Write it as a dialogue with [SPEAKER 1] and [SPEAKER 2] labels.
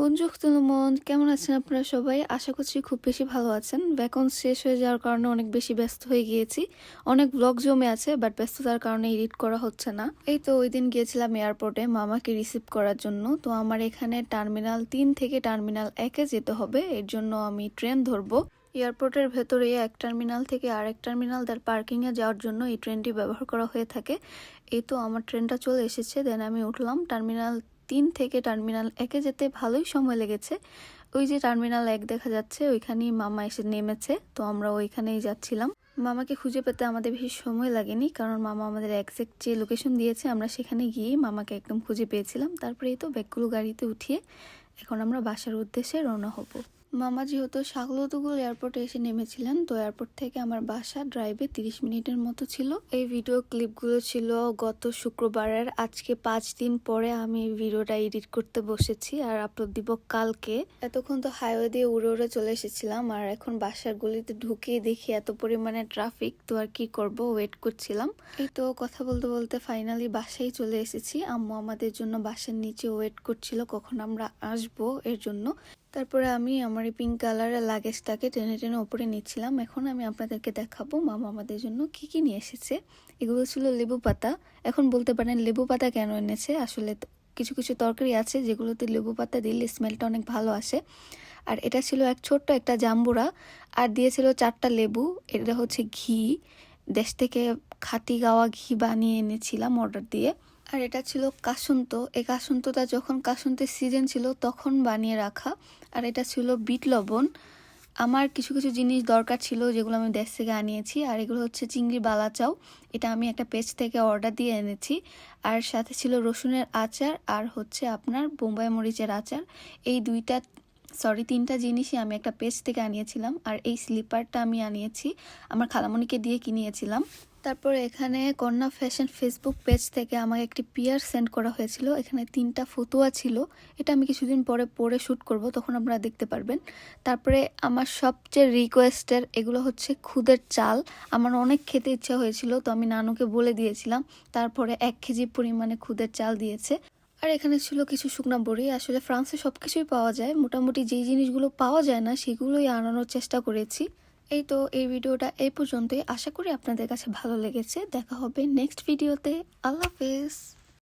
[SPEAKER 1] বন্ধু তুলমন কেমন আছেন আপনারা সবাই? আশা করছি খুব বেশি ভালো আছেন। ভ্যাকেন্স শেষ হয়ে যাওয়ার কারণে অনেক বেশি ব্যস্ত হয়ে গিয়েছি। অনেক ব্লগ জমে আছে, বাট ব্যস্ততার কারণে এডিট করা হচ্ছে না। এই তো ওই দিন গিয়েছিলাম এয়ারপোর্টে মামাকে রিসিভ করার জন্য। তো আমার এখানে টার্মিনাল 3 থেকে টার্মিনাল 1-এ যেতে হবে, এর জন্য আমি ট্রেন ধরবো। এয়ারপোর্টের ভেতরে এক টার্মিনাল থেকে আরেক টার্মিনাল তার পার্কিংয়ে যাওয়ার জন্য এই ট্রেনটি ব্যবহার করা হয়ে থাকে। এই তো আমার ট্রেনটা চলে এসেছে, দেন আমি উঠলাম। টার্মিনাল 3 থেকে টার্মিনাল 1-এ যেতে ভালোই সময় লেগেছে। ওই যে টার্মিনাল 1 দেখা যাচ্ছে, ওইখানেই মামা এসে নেমেছে। তো আমরা ওইখানেই যাচ্ছিলাম। মামাকে খুঁজে পেতে আমাদের বেশি সময় লাগেনি, কারণ মামা আমাদের এক্সাক্ট যে লোকেশন দিয়েছে আমরা সেখানে গিয়েই মামাকে একদম খুঁজে পেয়েছিলাম। তারপরে এই তো ব্যাগগুলো গাড়িতে উঠিয়ে এখন আমরা বাসার উদ্দেশ্যে রওনা হব। মামা যেহেতু শাকলতুগুল এয়ারপোর্টে এসে নেমেছিলেন, তো এয়ারপোর্ট থেকে আমার বাসা ড্রাইভে 30 মিনিটের মতো ছিল। এই ভিডিও ক্লিপগুলো ছিল গত শুক্রবারের। আজকে 5 দিন পরে আমি ভিডিওটা এডিট করতে বসেছি আর আপলোড দিব কালকে। এতক্ষণ তো হাইওয়ে দিয়ে উড়ে উড়ে চলে এসেছিলাম, আর এখন বাসার গলিতে ঢুকিয়ে দেখি এত পরিমাণে ট্রাফিক। তো আর কি করব, ওয়েট করছিলাম। এই তো কথা বলতে বলতে ফাইনালি বাসায় চলে এসেছি। আম্মু আমাদের জন্য বাসার নিচে ওয়েট করছিল কখন আমরা আসবো এর জন্য। তারপরে আমি আমার এই পিঙ্ক কালারের লাগেজটাকে টেনে টেনে ওপরে নিচ্ছিলাম। এখন আমি আপনাদেরকে দেখাবো মামা আমাদের জন্য কি কি নিয়ে এসেছে। এগুলো ছিল লেবু পাতা। এখন বলতে পারেন লেবু পাতা কেন এনেছে, আসলে কিছু কিছু তরকারি আছে যেগুলোতে লেবু পাতা দিলে স্মেলটা অনেক ভালো আসে। আর এটা ছিল ছোট্ট একটা জাম্বুরা, আর দিয়েছিল 4টা লেবু। এটা হচ্ছে ঘি, দেশ থেকে খাঁটি গাওয়া ঘি বানিয়ে এনেছিলাম অর্ডার দিয়ে। আর এটা ছিল কাসুন্ত। এই কাসুন্তটা যখন কাসুন্তের সিজন ছিল তখন বানিয়ে রাখা। আর এটা ছিল বিট লবণ। আমার কিছু কিছু জিনিস দরকার ছিল যেগুলো আমি দেশ থেকে আনিয়েছি। আর এগুলো হচ্ছে চিংড়ি বালাচাও, এটা আমি একটা পেজ থেকে অর্ডার দিয়ে এনেছি। আর সাথে ছিল রসুনের আচার, আর হচ্ছে আপনার বোম্বাই মরিচের আচার। এই 3টা জিনিসই আমি একটা পেজ থেকে আনিয়েছিলাম। আর এই স্লিপারটা আমি আনিয়েছি আমার খালামণিকে দিয়ে কিনিয়েছিলাম। তারপরে এখানে কন্যা ফ্যাশন ফেসবুক পেজ থেকে আমাকে একটি পিয়ার সেন্ড করা হয়েছিল। এখানে 3টা ফতুয়া ছিল, এটা আমি কিছুদিন পরে পরে শ্যুট করব, তখন আপনারা দেখতে পারবেন। তারপরে আমার সবচেয়ে রিকোয়েস্টের এগুলো হচ্ছে খুদের চাল। আমার অনেক খেতে ইচ্ছা হয়েছিল, তো আমি নানুকে বলে দিয়েছিলাম। তারপরে 1 কেজি পরিমাণে খুদের চাল দিয়েছে। আর এখানে ছিল কিছু শুকনা বড়ি। আসলে ফ্রান্সে সবকিছুই পাওয়া যায়, মোটামুটি যেই জিনিসগুলো পাওয়া যায় না সেগুলোই আনানোর চেষ্টা করেছি। এই তো এই ভিডিওটা এই পর্যন্তই। আশা করি আপনাদের কাছে ভালো লেগেছে। দেখা হবে নেক্সট ভিডিওতে। আল্লাহ হাফেজ।